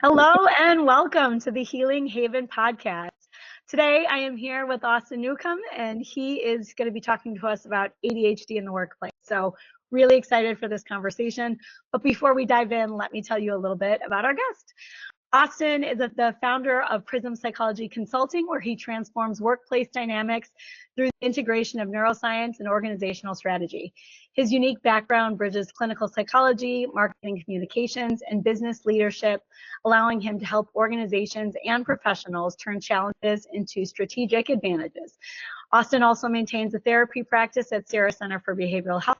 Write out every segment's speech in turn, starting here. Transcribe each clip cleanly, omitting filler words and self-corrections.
Hello and welcome to the Healing Haven podcast. Today I am here with Austin Newcomb and he is going to be talking to us about ADHD in the workplace. So really excited for this conversation. But before we dive in, let me tell you a little bit about our guest. Austin is the founder of Prism Psychology Consulting, where he transforms workplace dynamics through the integration of neuroscience and organizational strategy. His unique background bridges clinical psychology, marketing communications, and business leadership, allowing him to help organizations and professionals turn challenges into strategic advantages. Austin also maintains a therapy practice at Cira Center for Behavioral Health,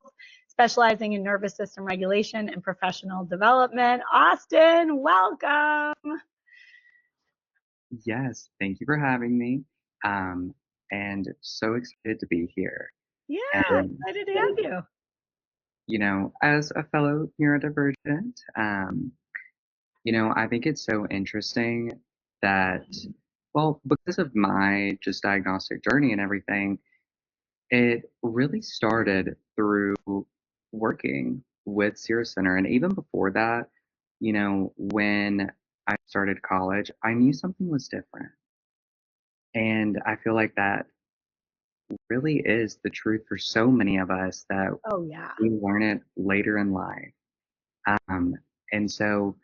specializing in nervous system regulation and professional development. Austin, welcome. Yes, thank you for having me. And so excited to be here. Yeah, And, excited to have you. as a fellow neurodivergent, I think it's so interesting that, well, because of my just diagnostic journey and everything, it really started through working with Cira Center. And even before that, when I started college, I knew something was different. And I feel like that really is the truth for so many of us that Oh, yeah. we learn it later in life. Um, and so,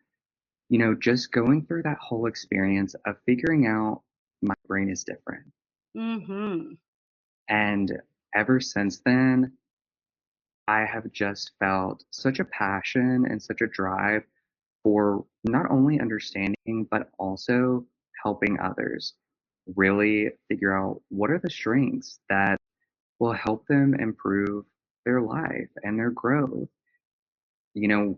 just going through that whole experience of figuring out my brain is different. Mm-hmm. And ever since then, I have just felt such a passion and such a drive for not only understanding, but also helping others really figure out what are the strengths that will help them improve their life and their growth.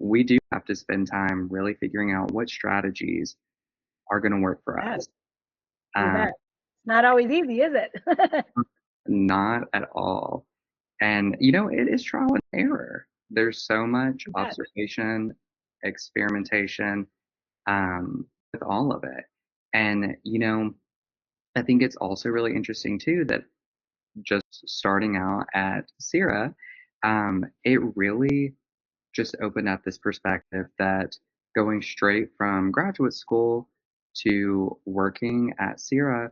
We do have to spend time really figuring out what strategies are going to work for Yes, us. you Um, bet. It's not always easy, is it? Not at all. And, it is trial and error. There's so much You bet. observation, experimentation with all of it. And, I think it's also really interesting too that just starting out at Cira, it really just opened up this perspective that going straight from graduate school to working at Cira,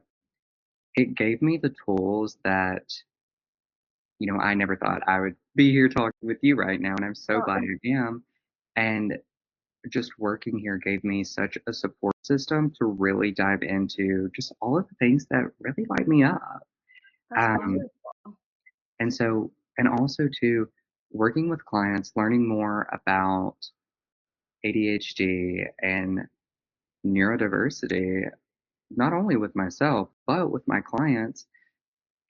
it gave me the tools that, I never thought I would be here talking with you right now, and I'm so glad Oh, I am. And just working here gave me such a support system to really dive into just all of the things that really light me up. that's Um, wonderful. and so, and also to working with clients, learning more about ADHD and neurodiversity, not only with myself, but with my clients,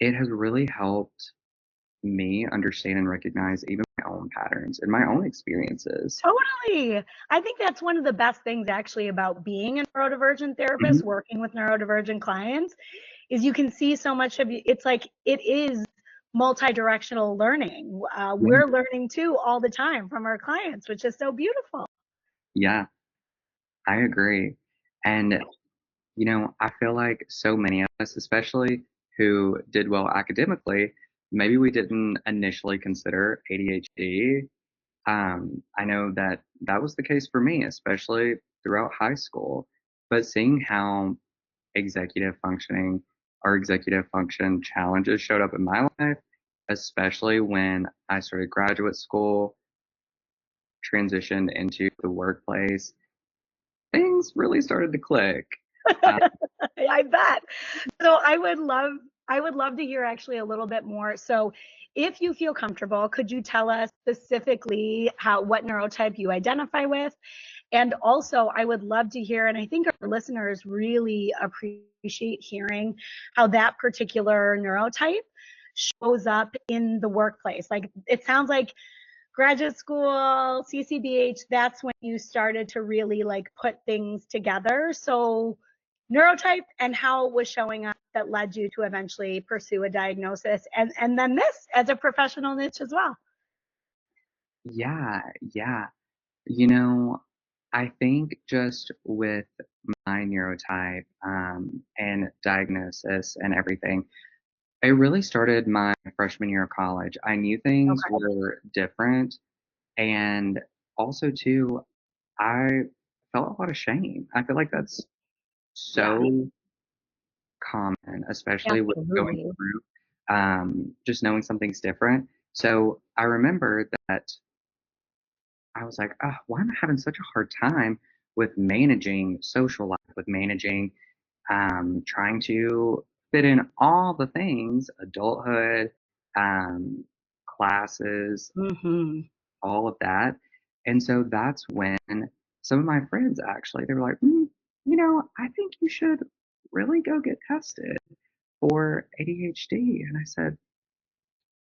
it has really helped me understand and recognize even my own patterns and my own experiences. Totally. I think that's one of the best things actually about being a neurodivergent therapist, Mhm. working with neurodivergent clients, is you can see so much of you. It's like it is multi-directional learning. Yeah, We're learning too all the time from our clients, which is so beautiful. yeah, I agree. And, I feel like so many of us, especially who did well academically, maybe we didn't initially consider ADHD. I know that that was the case for me, especially throughout high school. But seeing how executive functioning or executive function challenges showed up in my life, especially when I started graduate school, transitioned into the workplace, things really started to click. Uh, I bet. So I would love to hear actually a little bit more. So if you feel comfortable, could you tell us specifically what neurotype you identify with? And also I would love to hear, and I think our listeners really appreciate hearing how that particular neurotype shows up in the workplace. Like it sounds like graduate school, CCBH, that's when you started to really like put things together. So neurotype and how it was showing up that led you to eventually pursue a diagnosis and then this as a professional niche as well. yeah, yeah. You know, I think just with my neurotype and diagnosis and everything, it really started my freshman year of college. I knew things Okay. were different, and also too, I felt a lot of shame. I feel like that's Yeah, so common, especially with going absolutely. through just knowing something's different. So I remember that I was like, oh, why am I having such a hard time with managing social life, with managing trying to fit in all the things, adulthood, um, classes, Hmm. all of that. And so that's when some of my friends actually, they were like, I think you should really go get tested for ADHD. And I said,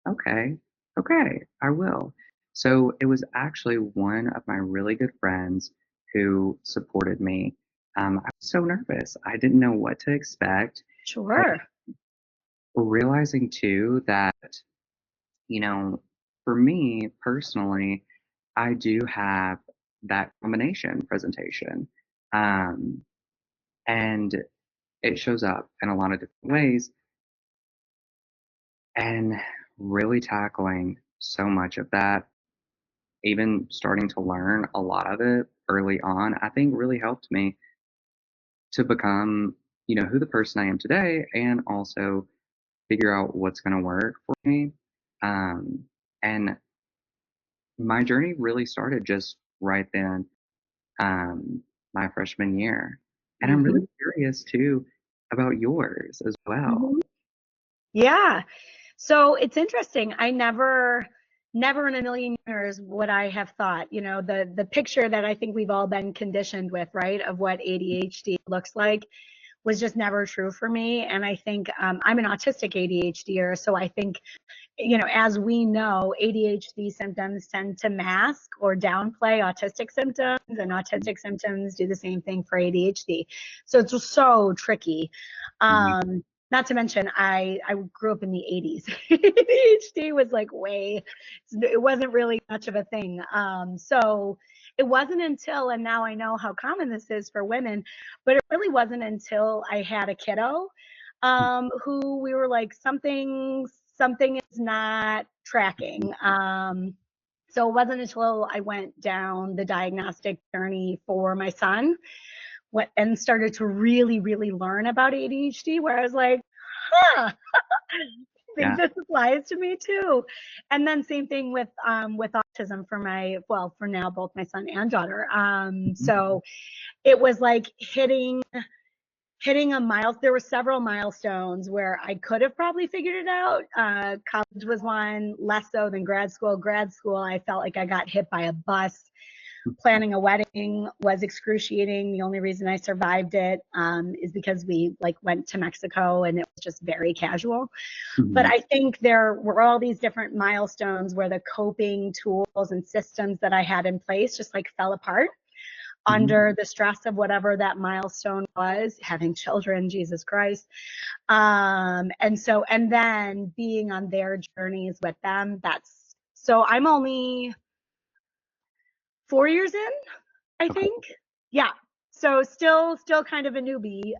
okay, okay, I will. So it was actually one of my really good friends who supported me. I was so nervous. I didn't know what to expect. And Sure. realizing too that, you know, for me personally, I do have that combination presentation. Um, and it shows up in a lot of different ways. And really tackling so much of that, even starting to learn a lot of it early on, I think really helped me to become, who the person I am today and also figure out what's going to work for me. Um, and my journey really started just right then, my freshman year. And I'm really Hmm. curious too about yours as well. Hmm. Yeah. So it's interesting. I never in a million years would I have thought, the picture that I think we've all been conditioned with, right, of what ADHD looks like was just never true for me. And I think I'm an autistic ADHDer, so I think, as we know, ADHD symptoms tend to mask or downplay autistic symptoms, and autistic symptoms do the same thing for ADHD. So it's just so tricky. Mhm. Not to mention, I grew up in the 80s. ADHD was like it wasn't really much of a thing. So it wasn't until, and now I know how common this is for women, but it really wasn't until I had a kiddo who we were like, something is not tracking. So it wasn't until I went down the diagnostic journey for my son and started to really, really learn about ADHD, where I was like, huh, I think Yeah. this applies to me too. And then same thing with autism for for now both my son and daughter. Mhm. So it was like hitting a mile. There were several milestones where I could have probably figured it out. College was one, less so than grad school. Grad school, I felt like I got hit by a bus. Planning a wedding was excruciating. The only reason I survived it is because we like went to Mexico and it was just very casual. But Mhm. I think there were all these different milestones where the coping tools and systems that I had in place just like fell apart Mhm. under the stress of whatever that milestone was, having children, Jesus Christ. And then being on their journeys with them, so I'm only 4 years I Okay. think. Yeah. So still kind of a newbie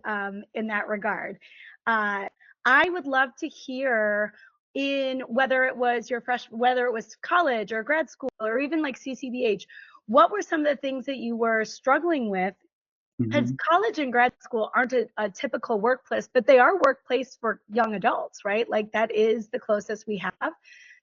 in that regard. Uh, I would love to hear in whether it was college or grad school or even like CCBH, what were some of the things that you were struggling with? Because Mhm. college and grad school aren't a typical workplace, but they are workplace for young adults, right? Like that is the closest we have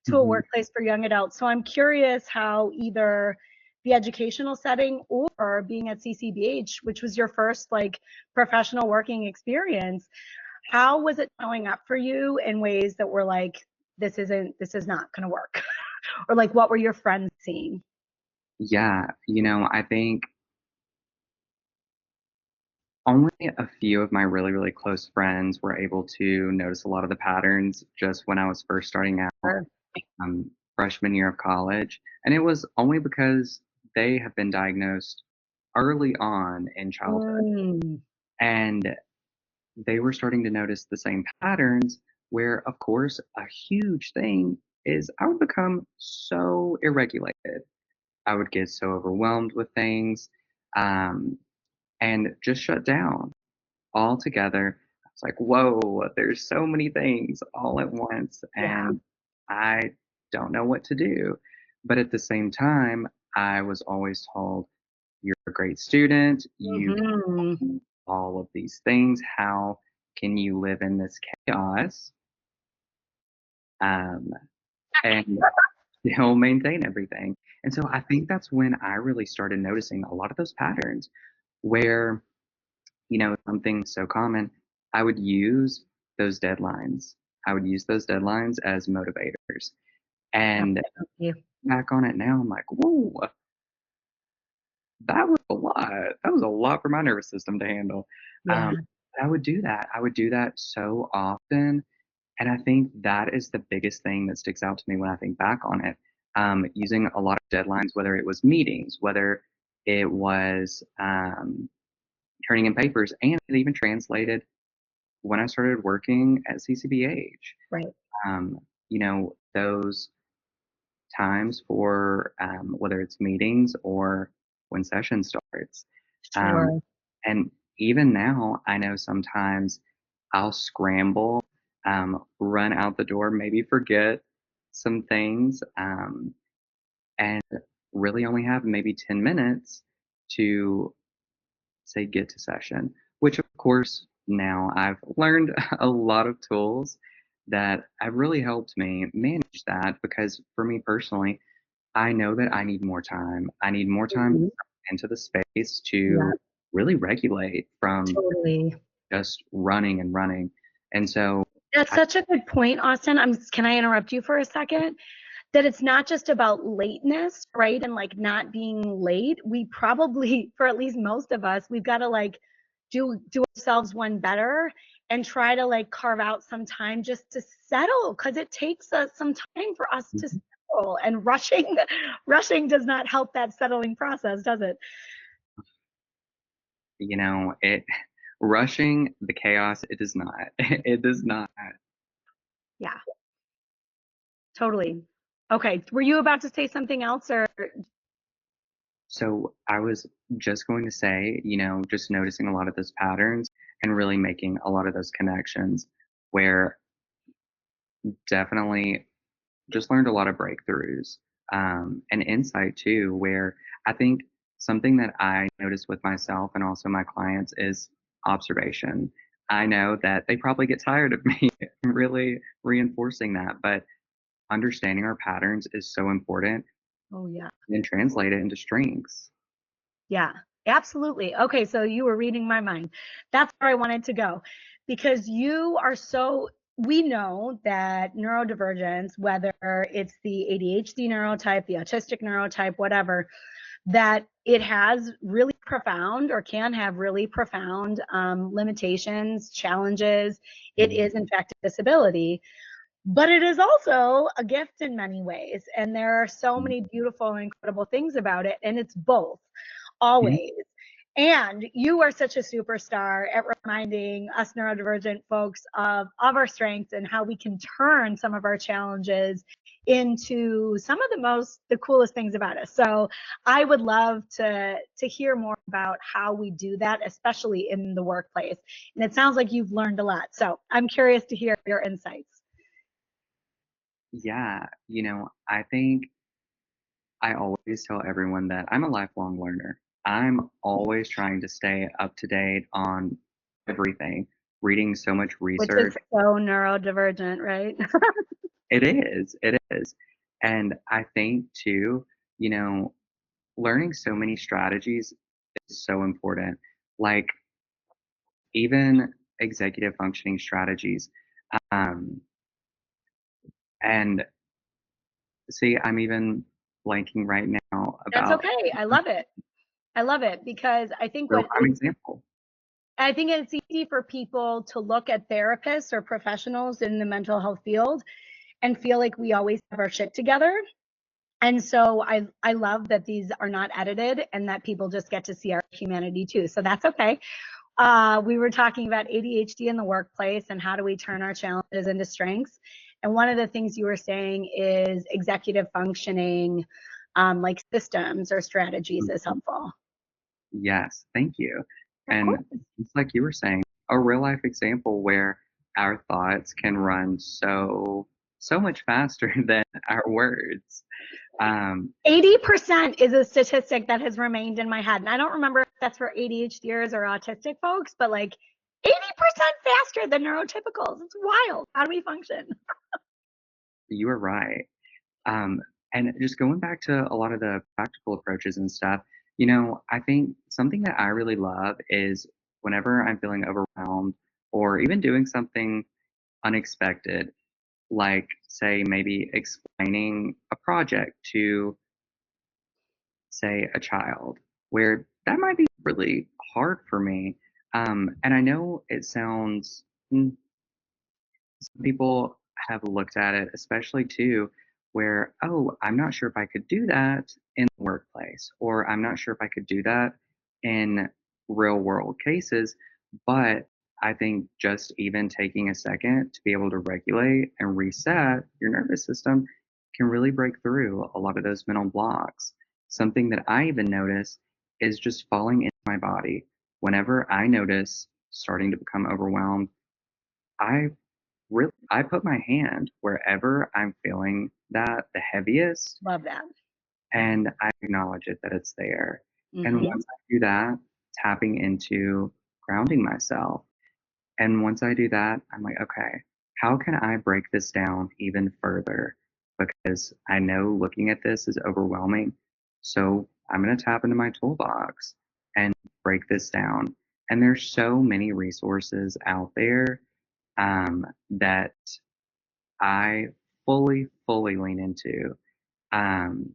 to a Mhm. workplace for young adults. So I'm curious how either the educational setting or being at CCBH, which was your first like professional working experience, how was it showing up for you in ways that were like, this is not going to work? Or like, what were your friends seeing? Yeah, I think only a few of my really, really close friends were able to notice a lot of the patterns just when I was first starting out, Or, freshman year of college. And it was only because they have been diagnosed early on in childhood. mm, And they were starting to notice the same patterns where, of course, a huge thing is I would become so irregulated. I would get so overwhelmed with things, um, and just shut down altogether. I was like, whoa, there's so many things all at once, yeah. and I don't know what to do. But at the same time, I was always told, you're a great student, you Hmm. do all of these things. How can you live in this chaos um, and still maintain everything? And so I think that's when I really started noticing a lot of those patterns where, something so common, I would use those deadlines. I would use those deadlines as motivators. And Absolutely. back on it now, I'm like, whoa, that was a lot. That was a lot for my nervous system to handle. Yeah. Um, I would do that. I would do that so often. And I think that is the biggest thing that sticks out to me when I think back on it. Using a lot of deadlines, whether it was meetings, whether it was turning in papers, and it even translated when I started working at CCBH. Right. Those times for whether it's meetings or when session starts. Um, Sure. and even now, I know sometimes I'll scramble, run out the door, maybe forget some things, and really only have maybe 10 minutes to say get to session, which of course now I've learned a lot of tools that have really helped me manage that because for me personally, I know that I need more time. I need more time Mhm. into the space Yeah, to really regulate from totally. just running and running. And so That's I such a good point, Austin. Can I interrupt you for a second? That it's not just about lateness, right? And like not being late. We probably, for at least most of us, we've got to like do ourselves one better and try to like carve out some time just to settle because it takes us some time for us to settle. And rushing does not help that settling process, does it? it rushing the chaos, it does not. It does not. Yeah, totally. Okay. Were you about to say something else or So I was just going to say, just noticing a lot of those patterns and really making a lot of those connections where definitely just learned a lot of breakthroughs and insight too, where I think something that I noticed with myself and also my clients is observation. I know that they probably get tired of me really reinforcing that, but understanding our patterns is so important oh yeah. and translate it into strengths. Yeah, absolutely. Okay, so you were reading my mind. That's where I wanted to go because we know that neurodivergence, whether it's the ADHD neurotype, the autistic neurotype, whatever, that it has really profound or can have really profound limitations, challenges. It Mhm. is, in fact, a disability, but it is also a gift in many ways. And there are so many beautiful and incredible things about it. And it's both, Mhm. always. And you are such a superstar at reminding us neurodivergent folks of our strengths and how we can turn some of our challenges into some of the coolest things about us. So I would love to hear more about how we do that, especially in the workplace. And it sounds like you've learned a lot. So I'm curious to hear your insights. Yeah, I think I always tell everyone that I'm a lifelong learner. I'm always trying to stay up to date on everything, reading so much Which is research. so neurodivergent, right? It is. And I think too, you know, learning so many strategies is so important. Like even executive functioning strategies. Um, and see, I'm even blanking right now That's about okay. I love it. I love it because real time example. I think it's easy for people to look at therapists or professionals in the mental health field and feel like we always have our shit together. And so I love that these are not edited and that people just get to see our humanity too. So that's okay. We were talking about ADHD in the workplace and how do we turn our challenges into strengths. And one of the things you were saying is executive functioning, like systems or strategies is Mhm. helpful. Yes, thank you. Of course. And it's like you were saying, a real life example where our thoughts can run so much faster than our words. Um, 80% is a statistic that has remained in my head. And I don't remember if that's for ADHDers or autistic folks, but like 80% faster than neurotypicals. It's wild. How do we function? you are right. Um, and just going back to a lot of the practical approaches and stuff, I think something that I really love is whenever I'm feeling overwhelmed or even doing something unexpected, like, say, maybe explaining a project to, say, a child, where that might be really hard for me. And I know it sounds, some people have looked at it, especially too, where, oh, I'm not sure if I could do that in the workplace, or I'm not sure if I could do that in real world cases. But I think just even taking a second to be able to regulate and reset your nervous system can really break through a lot of those mental blocks. Something that I even notice is just falling into my body. Whenever I notice starting to become overwhelmed, I I put my hand wherever I'm feeling that the heaviest, Love that. and I acknowledge it that it's there. And Mm-hmm. once I do that, tapping into grounding myself. And once I do that, I'm like, okay, how can I break this down even further? Because I know looking at this is overwhelming. So I'm going to tap into my toolbox and break this down. And there's so many resources out there that I fully lean into. Um,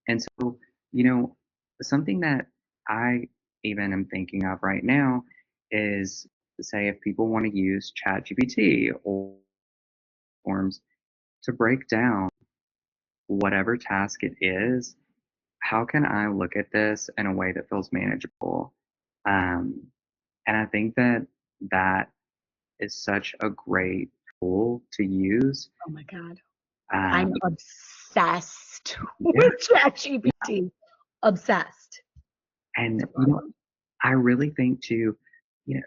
and so, you know, something that I even am thinking of right now is, say, if people want to use ChatGPT or forms to break down whatever task it is, how can I look at this in a way that feels manageable? Um, and I think that that is such a great tool to use. Oh my God. I'm Um, obsessed yeah, with ChatGPT. Obsessed. and It's a problem. I really think too,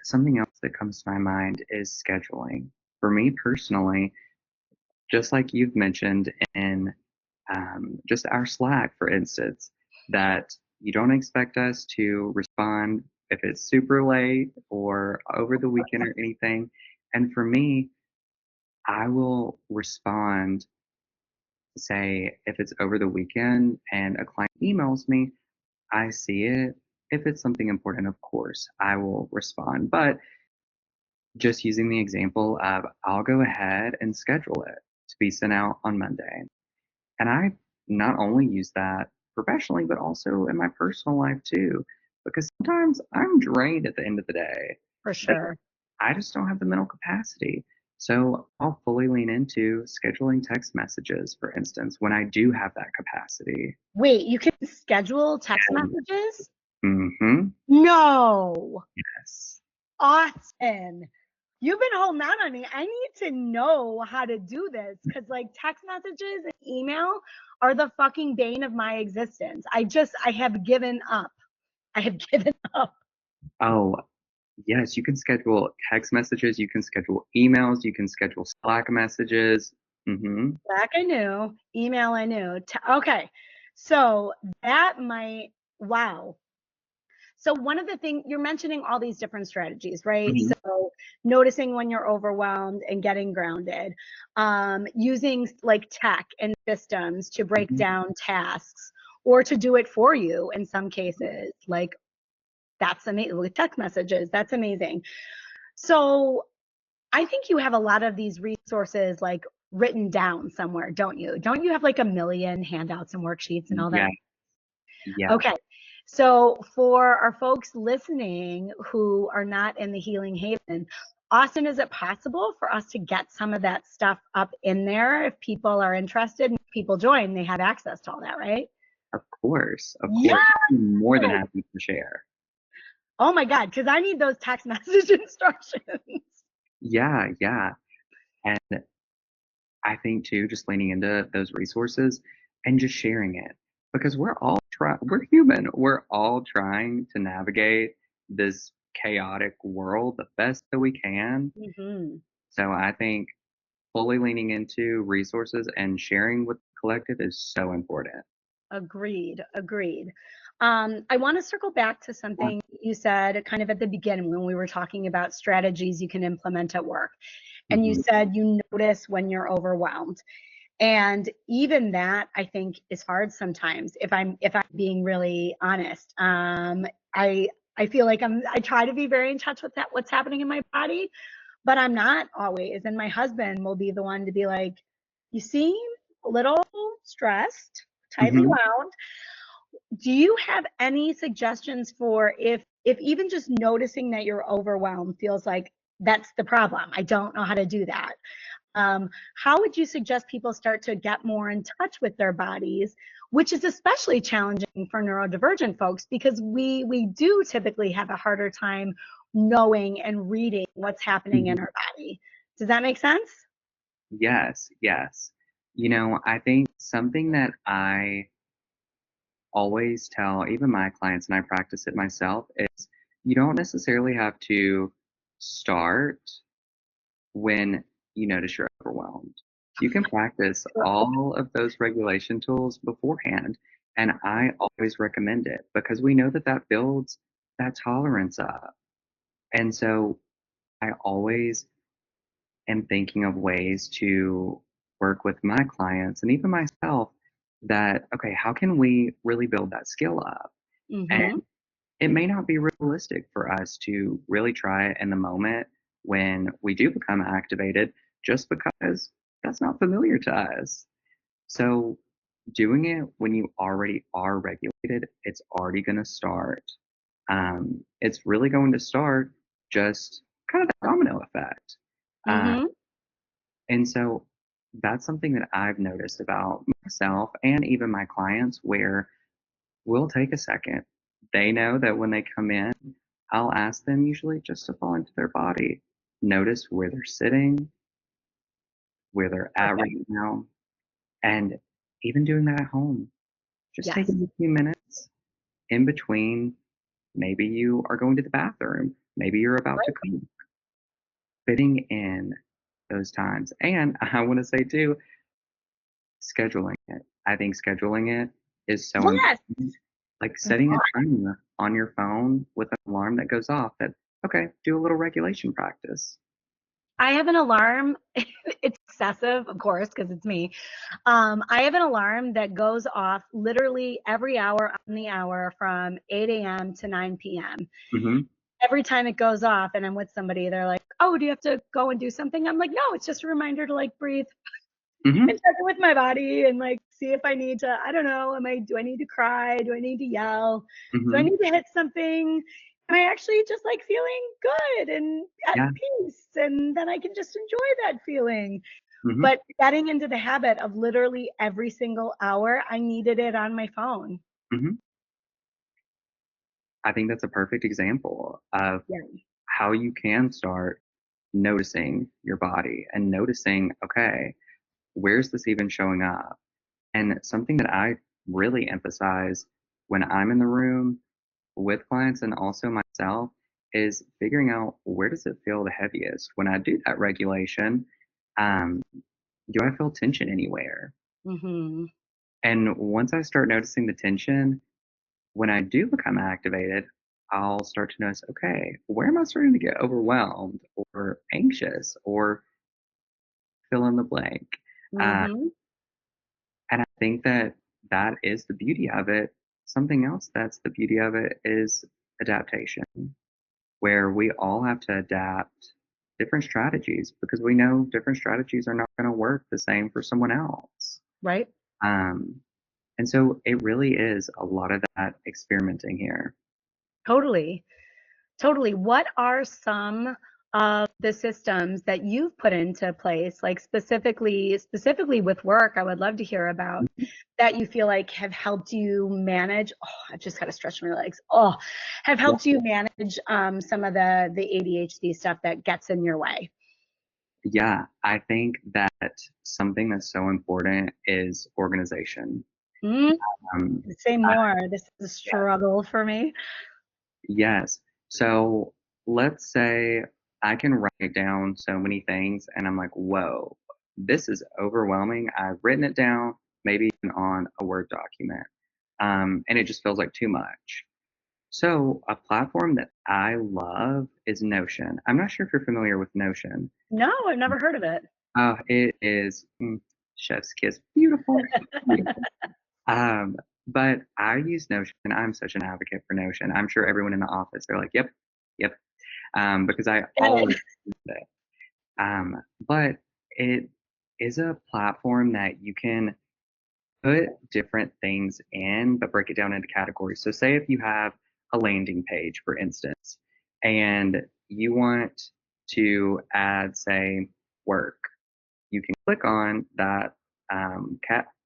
something else that comes to my mind is scheduling. For me personally, just like you've mentioned in just our Slack, for instance, that you don't expect us to respond if it's super late or over the weekend or anything. And for me, I will respond, say, if it's over the weekend and a client emails me, I see it. If it's something important, of course, I will respond. But just using the example of I'll go ahead and schedule it to be sent out on Monday. And I not only use that professionally, but also in my personal life too, because sometimes I'm drained at the end of the day. For That sure. I just don't have the mental capacity. So I'll fully lean into scheduling text messages, for instance, when I do have that capacity. Wait, you can schedule text messages? Mm-hmm. No. Yes. Austin, you've been holding out on me. I need to know how to do this because, like, text messages and email are the fucking bane of my existence. I have given up. I have given up. Oh, yes, you can schedule text messages, you can schedule emails, you can schedule Slack messages. Mhm. Slack, I knew. Email, I knew. Okay. So that might, wow. So one of the things you're mentioning all these different strategies, right? Mhm. So noticing when you're overwhelmed and getting grounded, using like tech and systems to break Mhm. down tasks or to do it for you in some cases. Like that's amazing with text messages. That's amazing. So I think you have a lot of these resources like written down somewhere, don't you? Don't you have like a million handouts and worksheets and all that? Yeah, yeah. Okay. So for our folks listening who are not in the Healing Haven, Austin, is it possible for us to get some of that stuff up in there if people are interested and people join, they have access to all that, right? Of course, of Yeah. course. I'm more than happy to share. Oh my God, because I need those text message instructions. Yeah, yeah. And I think too, just leaning into those resources and just sharing it because we're human. We're all trying to navigate this chaotic world the best that we can. Mm-hmm. So I think fully leaning into resources and sharing with collective is so important. Agreed, agreed. I want to circle back to something you said kind of at the beginning when we were talking about strategies you can implement at work. And you Hmm. said you notice when you're overwhelmed. And even that, I think, is hard sometimes. If I'm being really honest, I feel like I try to be very in touch with that what's happening in my body, but I'm not always. And my husband will be the one to be like, "You seem a little stressed, tightly Hmm. wound. Do you have any suggestions for if even just noticing that you're overwhelmed feels like that's the problem? I don't know how to do that." How would you suggest people start to get more in touch with their bodies, which is especially challenging for neurodivergent folks because we do typically have a harder time knowing and reading what's happening in Hmm. our body. Does that make sense? Yes, yes. I think something that I always tell even my clients, and I practice it myself, is you don't necessarily have to start when you notice you're overwhelmed. You can practice all of those regulation tools beforehand, and I always recommend it because we know that that builds that tolerance up. And so I always am thinking of ways to work with my clients and even myself that, okay, how can we really build that skill up? And Mm-hmm. it may not be realistic for us to really try it in the moment when we do become activated, just because that's not familiar to us. So, doing it when you already are regulated, it's already going to start. It's really going to start just kind of the domino effect. Uh, Mm-hmm. and so, that's something that I've noticed about myself and even my clients where we'll take a second. They know that when they come in, I'll ask them usually just to fall into their body. Notice where they're sitting, where they're at right Perfect. now, and even doing that at home. Just Yes. taking a few minutes in between. Maybe you are going to the bathroom, maybe you're about to Right. cook, fitting in those times. And I want to say too, scheduling it. I think scheduling it is so Yes. important. Like setting a timer on your phone with an alarm that goes off that, okay, do a little regulation practice. I have an alarm. It's excessive, of course, because it's me. I have an alarm that goes off literally every hour on the hour from 8 a.m. to 9 p.m. Hmm. Every time it goes off and I'm with somebody, they're like, "Oh, do you have to go and do something?" I'm like, "No, it's just a reminder to like breathe and Hmm. check in with my body and like see if I need to, I don't know, do I need to cry? Do I need to yell? Do I Hmm. need to hit something? Am I actually just like feeling good and at Yeah. peace? And then I can just enjoy that feeling." Hmm. But getting into the habit of literally every single hour, I needed it on my phone. Hmm. I think that's a perfect example of Yeah. how you can start noticing your body and noticing, okay, where's this even showing up? And something that I really emphasize when I'm in the room with clients and also myself is figuring out where does it feel the heaviest when I do that regulation. Um, do I feel tension anywhere? Hmm. And once I start noticing the tension, when I do become activated, I'll start to notice, okay, where am I starting to get overwhelmed or anxious or fill in the blank? Uh, Hmm. and I think that that is the beauty of it. Something else that's the beauty of it is adaptation, where we all have to adapt different strategies because we know different strategies are not going to work the same for someone else. Right? Um, and so it really is a lot of that experimenting here. Totally. Totally. What are some of the systems that you've put into place, like specifically with work, I would love to hear about that you feel like have helped you manage. Oh, I've just got to stretch my legs. Oh, have Yeah. helped you manage some of the ADHD stuff that gets in your way. Yeah, I think that something that's so important is organization. Mm, Um, say I, more. This is a yeah, struggle for me. yes. So let's say I can write down so many things and I'm like, whoa, this is overwhelming. I've written it down. maybe even on a Word document. And it just feels like too much. So a platform that I love is Notion. I'm not sure if you're familiar with Notion. No, I've never heard of it. It is chef's kiss, beautiful, beautiful. Um, but I use Notion, and I'm such an advocate for Notion. I'm sure everyone in the office, they're like, yep, yep, because I Got always it. use it. But it is a platform that you can put different things in, but break it down into categories. So say if you have a landing page, for instance, and you want to add, say, work, you can click on that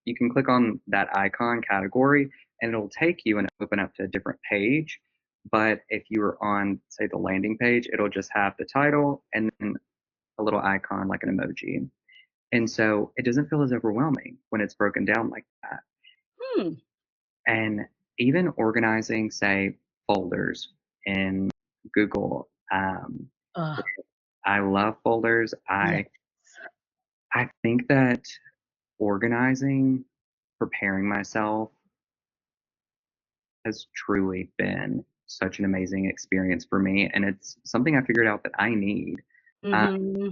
you can click on that icon category, and it'll take you and open up to a different page. But if you were on, say, the landing page, it'll just have the title and then a little icon like an emoji. And so it doesn't feel as overwhelming when it's broken down like that. Hmm. And even organizing, say, folders in Google. Ugh. I love folders. Yes. I think that organizing, preparing myself has truly been such an amazing experience for me. And it's something I figured out that I need, uh, Hmm.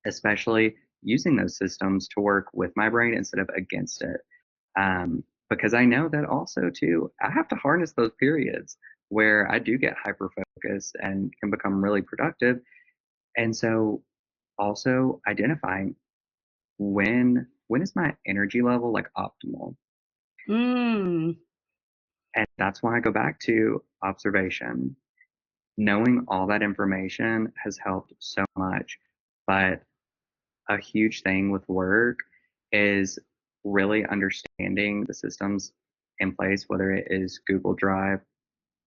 especially using those systems to work with my brain instead of against it. Because I know that also, too, I have to harness those periods where I do get hyper focused and can become really productive. And so also identifying when is my energy level like optimal. Mm. And that's why I go back to observation. Knowing all that information has helped so much. But a huge thing with work is really understanding the systems in place, whether it is Google Drive,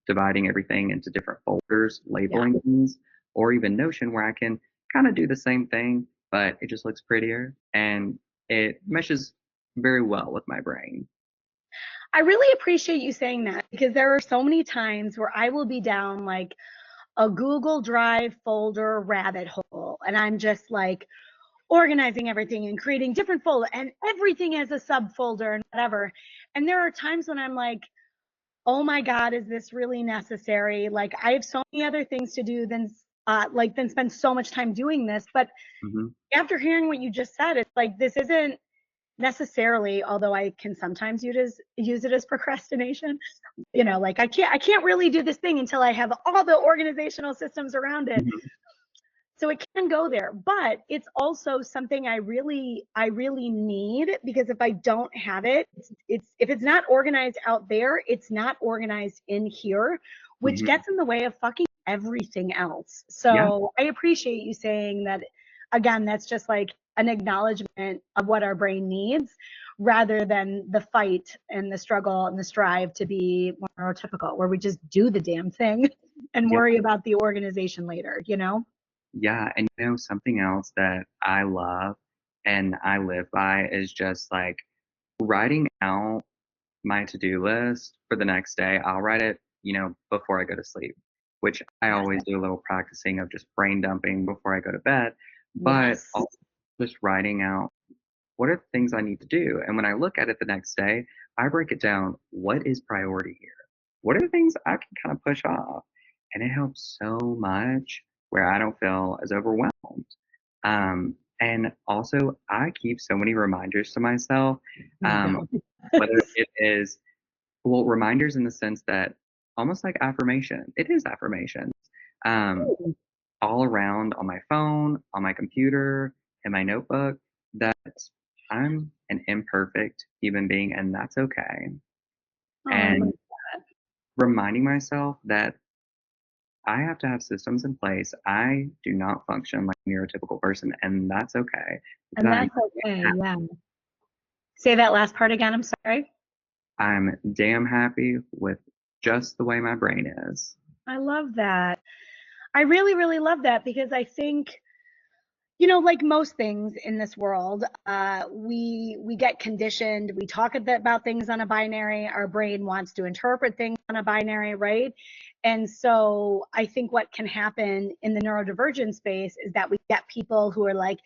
dividing everything into different folders, Yeah. labeling things, or even Notion, where I can kind of do the same thing, but it just looks prettier and it meshes very well with my brain. I really appreciate you saying that because there are so many times where I will be down like a Google Drive folder rabbit hole, and I'm just like organizing everything and creating different folder and everything as a subfolder and whatever. And there are times when I'm like, oh my God, is this really necessary? Like I have so many other things to do than spend so much time doing this. But Hmm. after hearing what you just said, it's like this isn't necessarily, although I can sometimes use it as procrastination. Like I can't really do this thing until I have all the organizational systems around it. Hmm. So it can go there, but it's also something I really need, because if I don't have it, it's if it's not organized out there, it's not organized in here, which Hmm. gets in the way of fucking everything else. Yeah, So I appreciate you saying that. Again, that's just like an acknowledgement of what our brain needs, rather than the fight and the struggle and the strive to be more neurotypical, where we just do the damn thing and yeah, worry about the organization later. yeah. And something else that I love and I live by is just like writing out my to-do list for the next day. I'll write it, before I go to sleep, which I always do a little practicing of just brain dumping before I go to bed, but Yes. also just writing out what are the things I need to do. And when I look at it the next day, I break it down. What is priority here? What are the things I can kind of push off? And it helps so much where I don't feel as overwhelmed. And also, I keep so many reminders to myself, Me um, too. whether it is, well, reminders in the sense that almost like affirmation, it is affirmations, um, all around on my phone, on my computer, in my notebook, that I'm an imperfect human being and that's okay. Oh, I And love, reminding myself that I have to have systems in place. I do not function like a neurotypical person, and that's okay because and that's okay. Yeah. Say that last part again. I'm sorry. I'm damn happy with just the way my brain is. I love that. I really, really love that, because I think, like most things in this world, we get conditioned. We talk about things on a binary. Our brain wants to interpret things on a binary, right? And so I think what can happen in the neurodivergent space is that we get people who are like,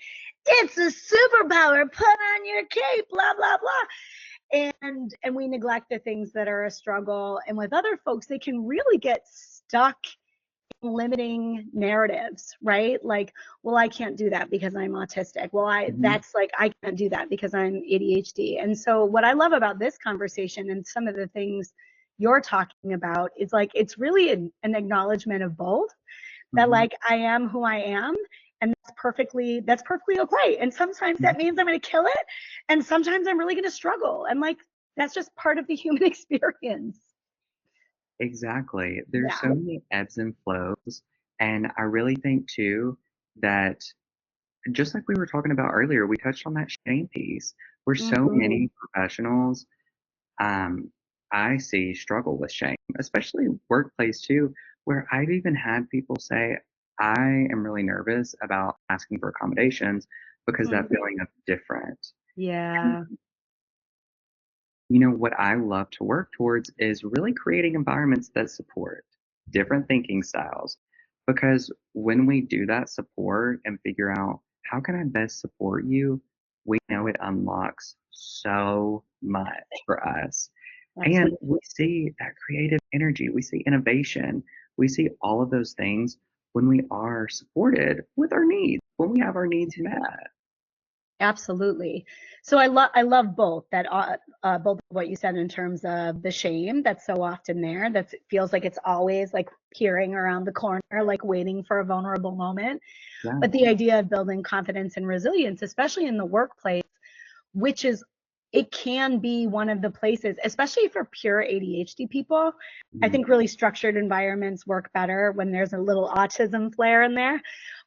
it's a superpower, put on your cape, blah, blah, blah. And we neglect the things that are a struggle. And with other folks, they can really get stuck in limiting narratives, right? Like, well, I can't do that because I'm autistic. Well, that's like, I can't do that because I'm ADHD. And so what I love about this conversation and some of the things you're talking about is like, it's really an acknowledgement of both, that like, I am who I am, and that's perfectly okay. And sometimes that means I'm going to kill it, and sometimes I'm really going to struggle, and like, that's just part of the human experience. Exactly. There's Yeah. so many ebbs and flows. And I really think too that just like we were talking about earlier, we touched on that shame piece where so many professionals um, I see struggle with shame, especially workplace too, where I've even had people say, I am really nervous about asking for accommodations because that feeling of different. Yeah. You know, what I love to work towards is really creating environments that support different thinking styles. Because when we do that support and figure out how can I best support you, we know it unlocks so much for us. And Absolutely. we see that creative energy, we see innovation, we see all of those things when we are supported with our needs, when we have our needs met. Absolutely. So I love both that both what you said in terms of the shame that's so often there, that feels like it's always like peering around the corner, like waiting for a vulnerable moment. Yeah. But the idea of building confidence and resilience, especially in the workplace, which is, it can be one of the places, especially for pure ADHD people. I Mhm. think really structured environments work better when there's a little autism flair in there.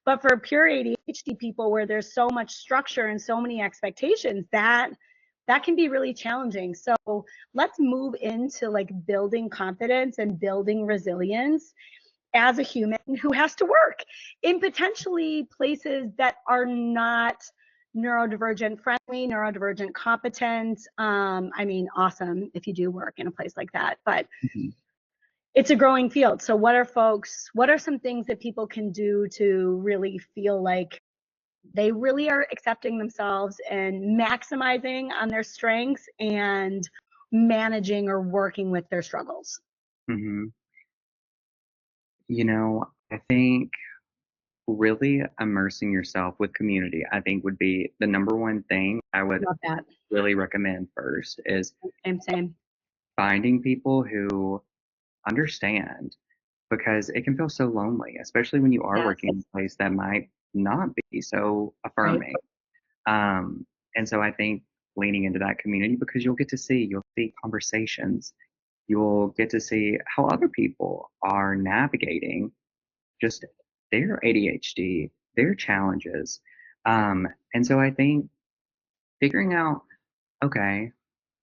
But for pure ADHD people, where there's so much structure and so many expectations, that can be really challenging. So let's move into like building confidence and building resilience as a human who has to work in potentially places that are not neurodivergent friendly, neurodivergent competent. I mean, awesome if you do work in a place like that, but Mhm. it's a growing field. So what are some things that people can do to really feel like they really are accepting themselves and maximizing on their strengths and managing or working with their struggles? Mhm. You know, I think really immersing yourself with community, I think would be the number one thing I would Love that. really recommend first is Same. finding people who understand because it can feel so lonely, especially when you are Yes. working in a place that might not be so Right. affirming. Um, and so I think leaning into that community because you'll see conversations, you'll get to see how other people are navigating just their ADHD, their challenges. And so I think figuring out, okay,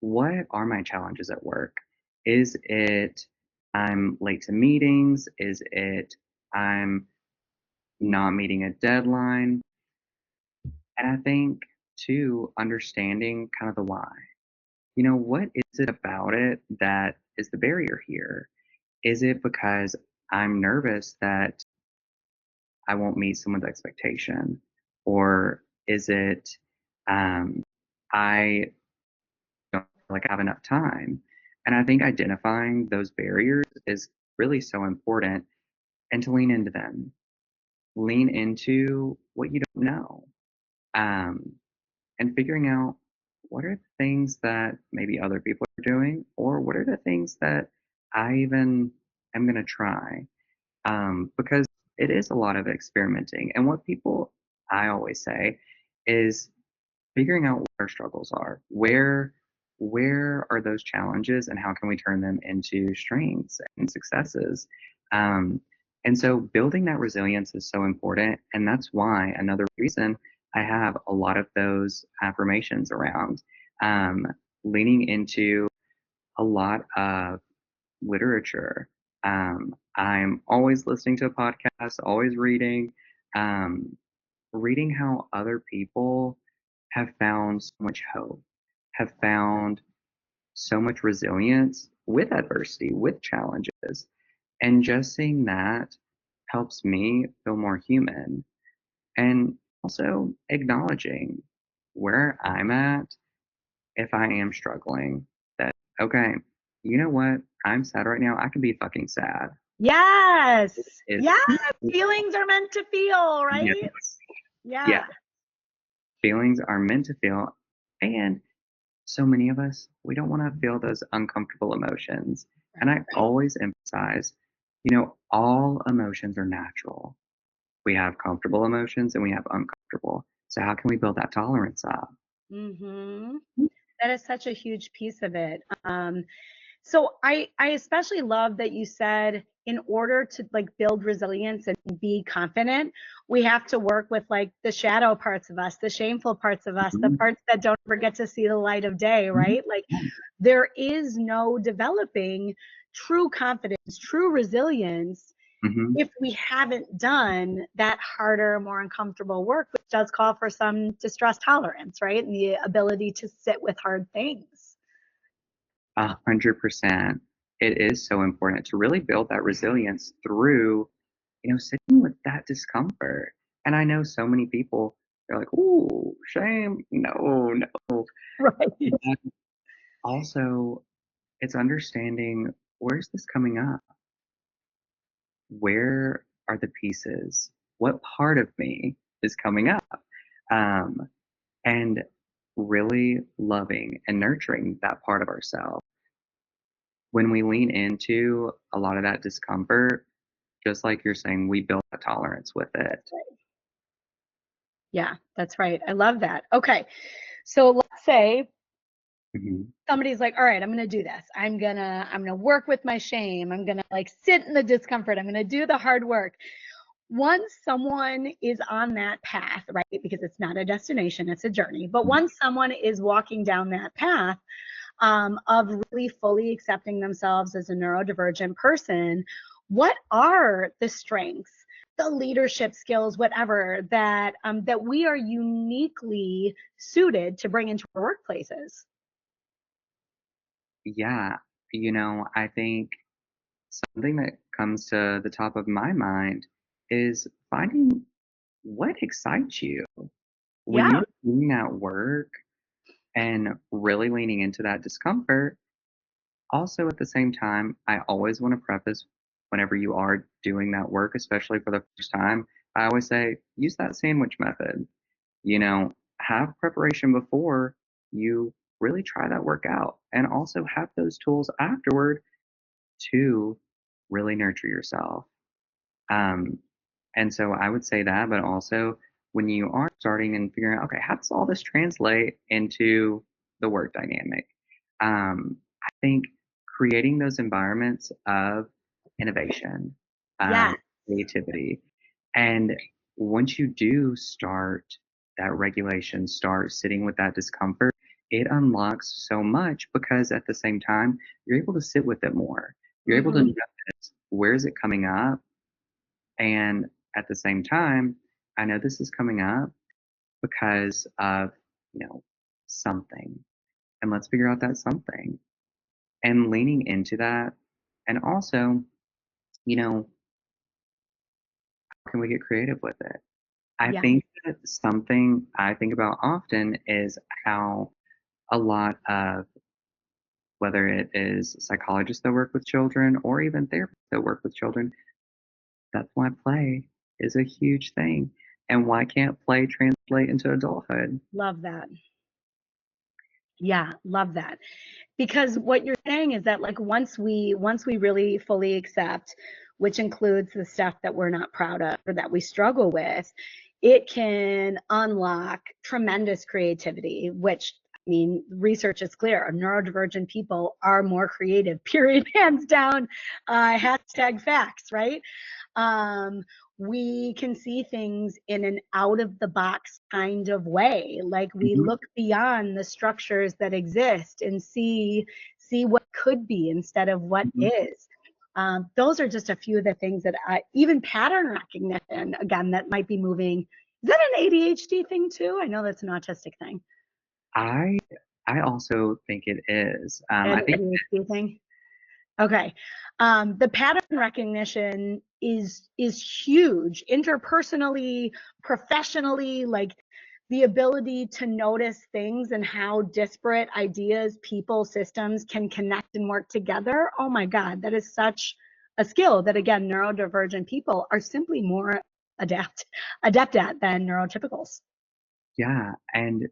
what are my challenges at work? Is it I'm late to meetings? Is it I'm not meeting a deadline? And I think too, understanding kind of the why. You know, what is it about it that is the barrier here? Is it because I'm nervous that I won't meet someone's expectation? Or is it um, I don't feel like I have enough time? And I think identifying those barriers is really so important and to lean into them. Lean into what you don't know um, and figuring out what are the things that maybe other people are doing or what are the things that I even am going to try because it is a lot of experimenting. And what people, I always say, is figuring out what our struggles are. Where are those challenges, and how can we turn them into strengths and successes? Um, and so, building that resilience is so important, and that's why another reason I have a lot of those affirmations around um, leaning into a lot of literature. I'm always listening to a podcast, always reading, um, reading how other people have found so much hope, have found so much resilience with adversity, with challenges. And just seeing that helps me feel more human. And also acknowledging where I'm at if I am struggling, that, okay, you know what? I'm sad right now. I can be fucking sad. Yes. It's, Yes. Feelings are meant to feel, right? yes, Yeah. yes, feelings are meant to feel. And so many of us, we don't want to feel those uncomfortable emotions. And Right. I always emphasize, all emotions are natural. We have comfortable emotions and we have uncomfortable. So how can we build that tolerance up? Mm-hmm. That is such a huge piece of it. So I especially love that you said in order to like build resilience and be confident, we have to work with like the shadow parts of us, the shameful parts of us, the Mhm. parts that don't ever get to see the light of day, Mhm. right? Like there is no developing true confidence, true resilience Mhm. if we haven't done that harder, more uncomfortable work, which does call for some distress tolerance, right? And the ability to sit with hard things. 100%. It is so important to really build that resilience through, sitting with that discomfort. And I know so many people, they're like, "Ooh, shame. No, no." Right. But also, it's understanding, where's this coming up? Where are the pieces? What part of me is coming up? Um, and really loving and nurturing that part of ourselves. When we lean into a lot of that discomfort, just like you're saying, we build a tolerance with it. Yeah, that's right. I love that. Okay. So let's say Mhm. somebody's like, all right, I'm going to do this. I'm going to work with my shame. I'm going to like sit in the discomfort. I'm going to do the hard work. Once someone is on that path, right? Because it's not a destination, it's a journey. But once someone is walking down that path of really fully accepting themselves as a neurodivergent person, what are the strengths, the leadership skills, whatever that we are uniquely suited to bring into our workplaces? Yeah, I think something that comes to the top of my mind is finding what excites you. When Yeah. you're doing that work and really leaning into that discomfort, also at the same time, I always want to preface whenever you are doing that work, especially for the first time, I always say use that sandwich method. Have preparation before you really try that work out, and also have those tools afterward to really nurture yourself. Um, and so I would say that, but also when you are starting and figuring out, okay, how does all this translate into the work dynamic? I think creating those environments of innovation, Yeah. creativity, and once you do start that regulation, start sitting with that discomfort, it unlocks so much because at the same time, you're able to sit with it more. You're able to Hmm. notice where is it coming up, and at the same time, I know this is coming up because of, something. And let's figure out that something. And leaning into that. And also, how can we get creative with it? I Yeah. think that something I think about often is how a lot of, whether it is psychologists that work with children or even therapists that work with children, that's why play is a huge thing. And why can't play translate into adulthood? Love that. Yeah, love that. Because what you're saying is that like once we really fully accept, which includes the stuff that we're not proud of or that we struggle with, it can unlock tremendous creativity, which I mean, research is clear. Neurodivergent people are more creative, period, hands down. Hashtag facts, right? um, we can see things in an out of the box kind of way. Like we Mhm, look beyond the structures that exist and see what could be instead of what mhm. is. Those are just a few of the things that even pattern recognition, again, that might be moving. Is that an ADHD thing too? I know that's an autistic thing. I I also think it is. An I think ADHD thing. Okay. The pattern recognition is huge interpersonally, professionally, like the ability to notice things and how disparate ideas, people, systems can connect and work together. Oh my God, that is such a skill that, again, neurodivergent people are simply more adept at than neurotypicals. Yeah, and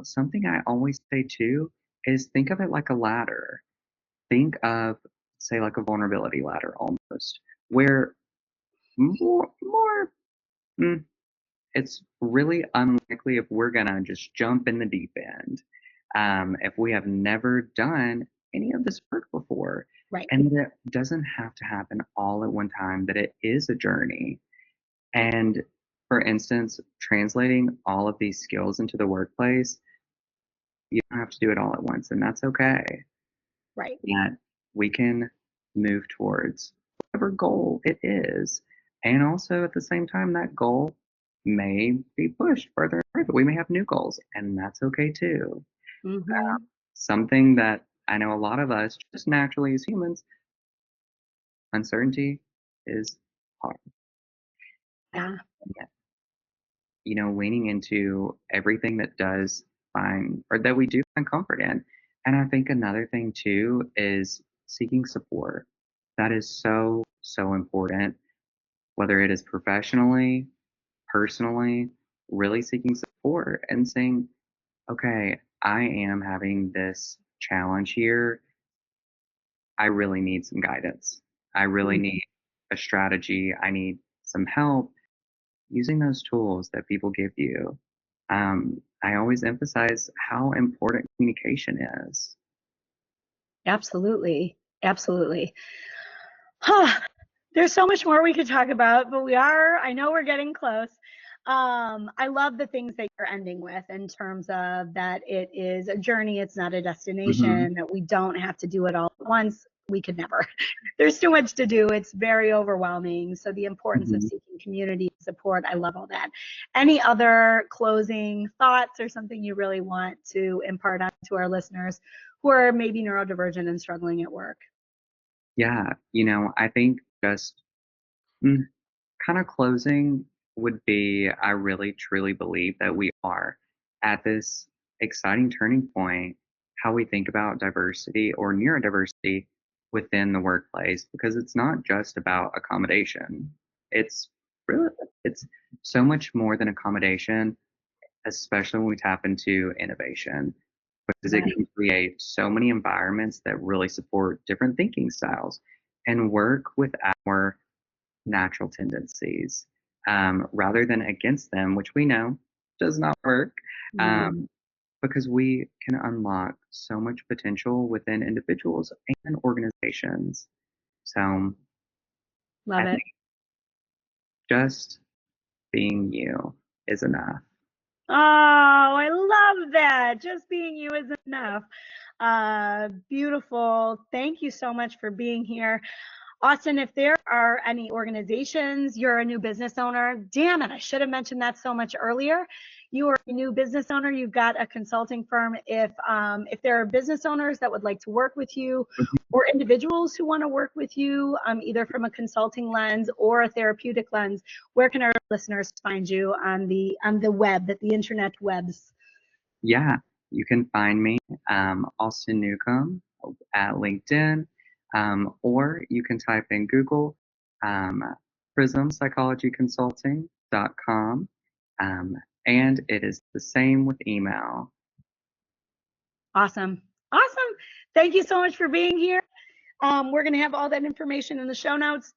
something I always say too is think of it like a ladder. Think of, say, like a vulnerability ladder almost, where more mm, it's really unlikely if we're gonna just jump in the deep end, if we have never done any of this work before. Right. And that it doesn't have to happen all at one time, that it is a journey. And for instance, translating all of these skills into the workplace, you don't have to do it all at once, and that's okay. Right. That we can move towards whatever goal it is. And also at the same time, that goal may be pushed further and further. We may have new goals, and that's okay too. Mm-hmm. Something that I know a lot of us, just naturally as humans, uncertainty is hard. Yeah. And yet, leaning into everything that does find, or that we do find comfort in. And I think another thing too is seeking support. That is so, so important, whether it is professionally, personally, really seeking support and saying, okay, I am having this challenge here. I really need some guidance. I really need a strategy. I need some help using those tools that people give you. I always emphasize how important communication is. Absolutely. Absolutely. Huh. There's so much more we could talk about, but I know we're getting close. I love the things that you're ending with in terms of that it is a journey, it's not a Hmm. destination, that we don't have to do it all at once. We could never. There's too much to do. It's very overwhelming. So the importance of Hmm. seeking community support, I love all that. Any other closing thoughts or something you really want to impart on to our listeners who are maybe neurodivergent and struggling at work? Yeah, I think just mm, kind of closing would be I really truly believe that we are at this exciting turning point, how we think about diversity or neurodiversity within the workplace, because it's not just about accommodation. It's really, it's so much more than accommodation, especially when we tap into innovation, because it Right. can create so many environments that really support different thinking styles and work with our natural tendencies, rather than against them, which we know does not work, No. um, because we can unlock so much potential within individuals and organizations. So Love I it. think just being you is enough. Oh, I love that. Just being you is enough. Beautiful. Thank you so much for being here. Austin, if there are any organizations, you're a new business owner. Damn it, I should have mentioned that so much earlier. You are a new business owner. You've got a consulting firm. If there are business owners that would like to work with you, or individuals who want to work with you, either from a consulting lens or a therapeutic lens, where can our listeners find you on the web, the internet webs? Yeah, you can find me, Austin Newcomb, at LinkedIn, or you can type in Google, um, Prism Psychology Consulting.com, um, and it is the same with email. Awesome. Awesome. Thank you so much for being here. We're going to have all that information in the show notes.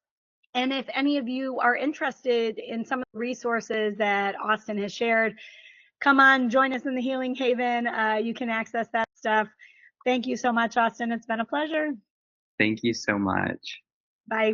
And if any of you are interested in some of the resources that Austin has shared, come on, join us in the Healing Haven. You can access that stuff. Thank you so much, Austin. It's been a pleasure. Thank you so much. Bye.